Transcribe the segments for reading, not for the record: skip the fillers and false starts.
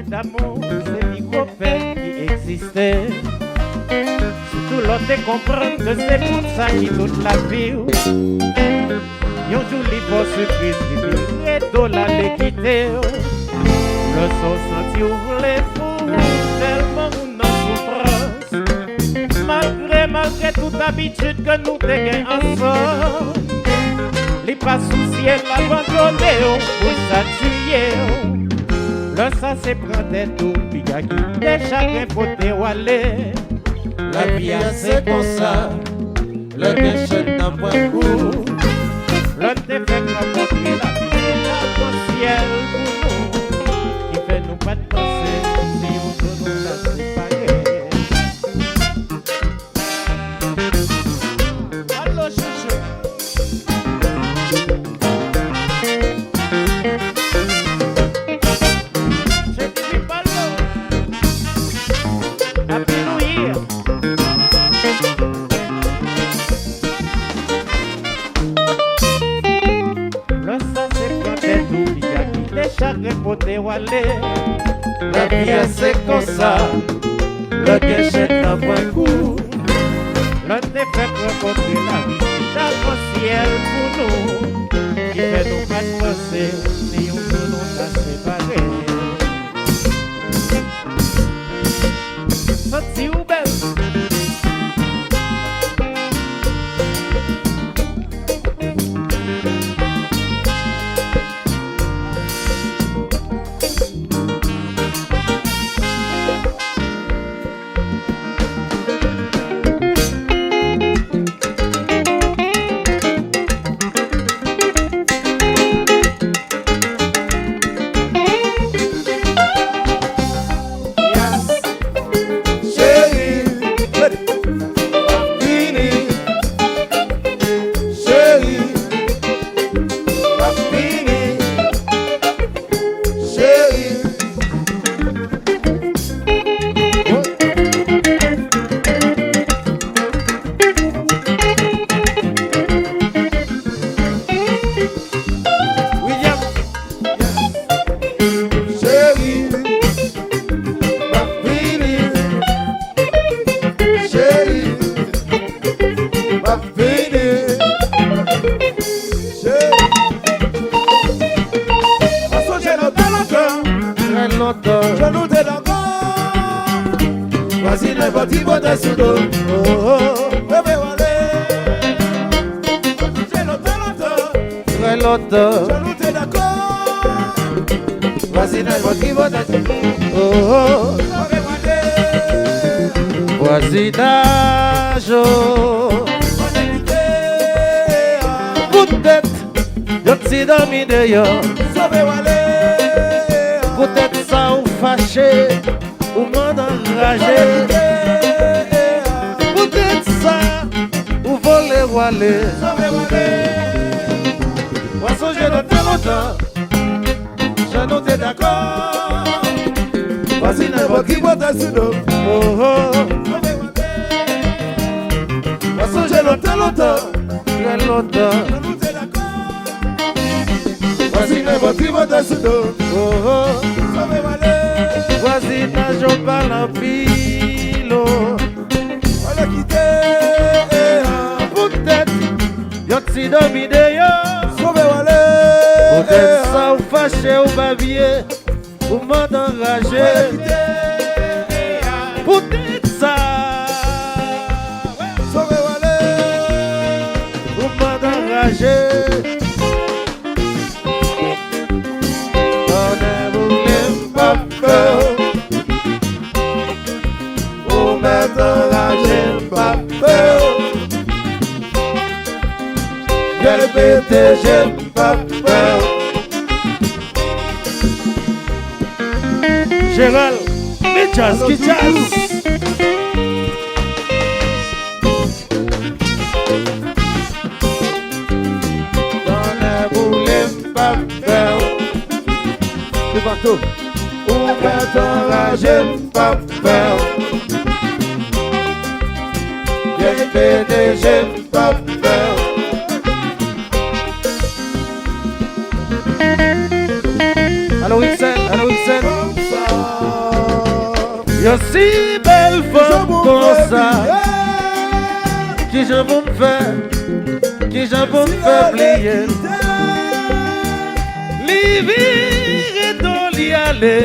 D'amour, c'est l'icopène qui existait. Si tout l'autre comprend que c'est pour ça qui toute la vie. Yon jolie pour surprise qui vient et dollar les quitter. Le son senti ouvre les fous, tellement nous n'en souffrance. Malgré toute habitude que nous dégains ensemble. Les pas souciés l'abandonner pour s'attuyer. Le ça c'est prendre des tout, puis y'a qui des chagrins pour te aller. La vie c'est comme ça, le déchet n'a point court. Le te fait rencontrer la vie dans ton ciel pour nous, qui fait nous pas de penser si on peut nous la séparer. Allô chouchou. La vie c'est comme ça, le déchet n'a point court. Le te fait rencontrer la vie dans ton ciel pour nous, qui fait nous pas de penser si on peut nous la séparer. Senti ou belle. Voisinage, peut-être, y'a t'si dormi dehors. Peut-être ça ou fâché, ou m'en enragé. Peut-être ça, ou voler ou aller. Moi, ça, j'ai noté longtemps, j'ai noté d'accord. Voici n'importe qui voit ta soudo. Moi, j'ai longtemps, très longtemps. Voici n'importe qui voit ta soudo. Voici n'a j'en parle en pilo. On l'a quitté. Peut-être, y'a t'si dormi dehors. Peut-être ça ou fâché ou bavier. Ou m'en enragé. Peut-être ça. Ou m'en enragé. On ne voulait pas faire. pété, j'aime pas peur. Gérald, mais jazz qui jazz. Dans la boule, pas peur. Le bateau. Ou maintenant là, j'aime pas peur. J'aime pété, j'aime pas peur. Allô Wilson, allô Wilson. Y'a si belle femme comme ça. Qui j'en veux me faire, qui j'en veux me faire plier. L'hiver est dans l'y aller.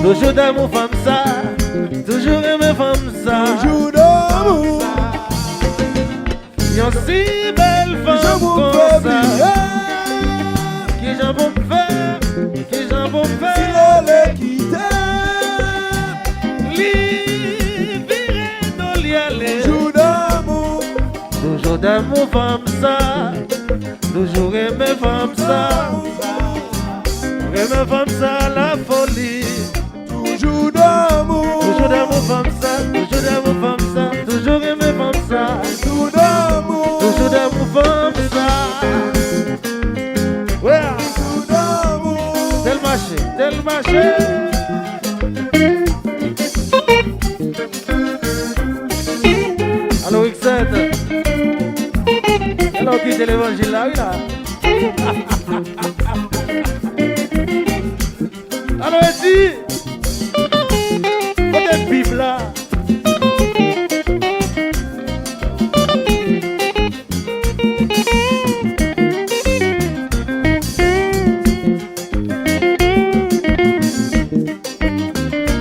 Toujours d'amour femme ça. Toujours aimé femme ça. Y'a si belle femme comme ça. Qui j'en veux me faire, qui j'en veux me faire. Toujours d'amour femme ça. Toujours aimé femme ça. Aimé femme ça la folie. Toujours d'amour femme ça. Toujours d'amour femme ça. Toujours aimé femme ça. Toujours d'amour femme ça. Ouais. Toujours d'amour. Tel marché. Allô X7. Allô qui c'est l'évangile là, oui là. Allô Eti. Côté Bible là.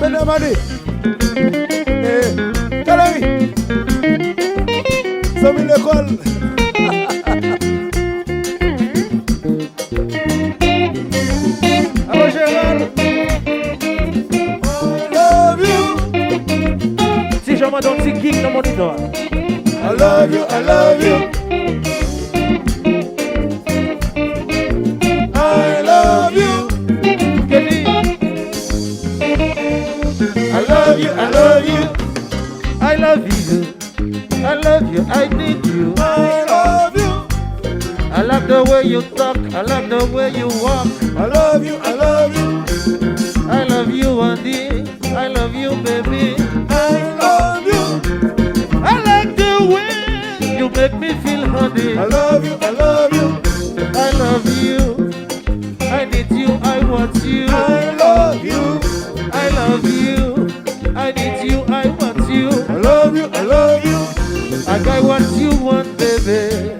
Benamani. Kalami. Somi l'école. Allô Gérald. I love you. Si je me donne si kick dans mon moniteur. I love you. I love you. I love you. Kenny. I love you. I love you. I love you. I love you. I need you. I love you. I like the way you talk. I like the way you walk. I love you. I love you. I love you, Andy. I love you, baby. I love you. I like the way you make me feel honey. I love you. I love you. I love you. I need you. I want you. I love you. I love you. I need you. I want you. I love you. I love you. I got what you want, baby.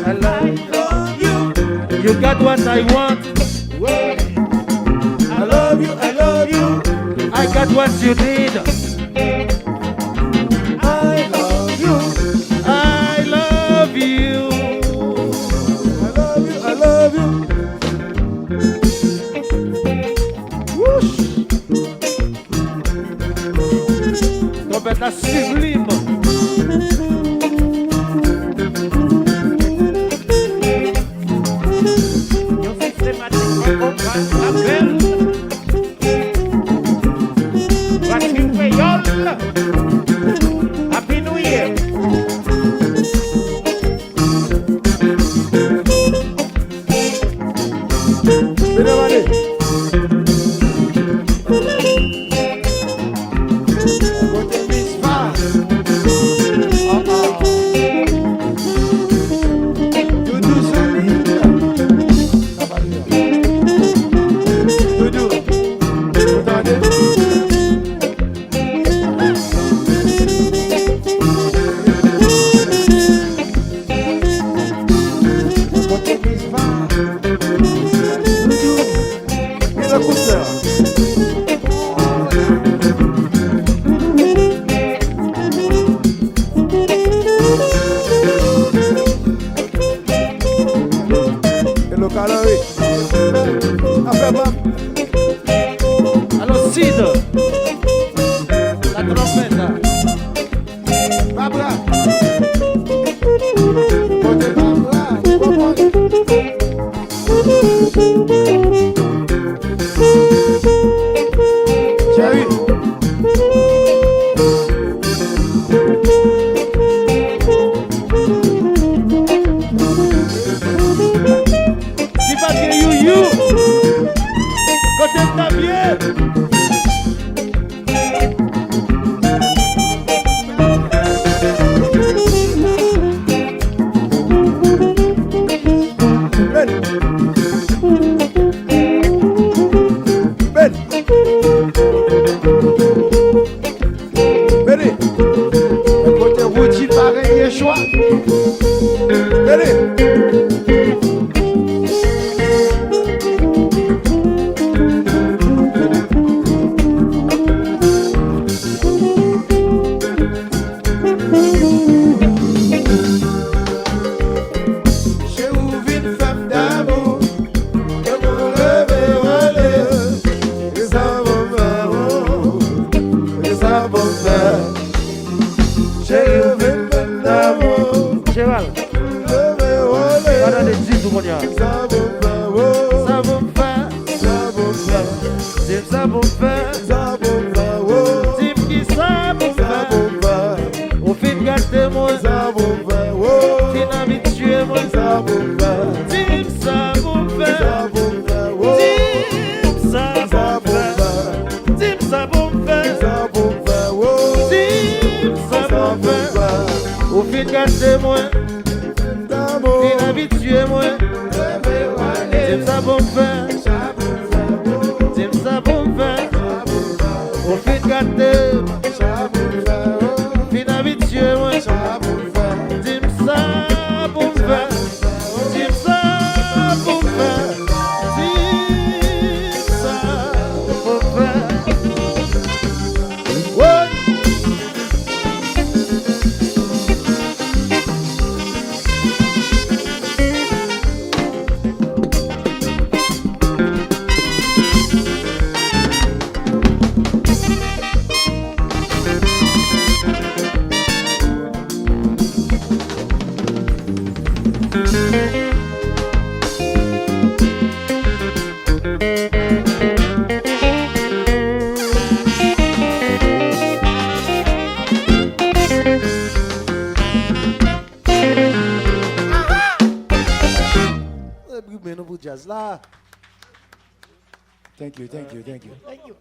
I love you. you. Got what I want. I love you. I love you. I got what you need. I love you. I love you. I love you. I love you. Whoosh. Trompette sublime. Your systematic combat appel. Voici Créole. Happy New Year. Benamani. Alors Sid, la trompette. Babra.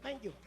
Thank you.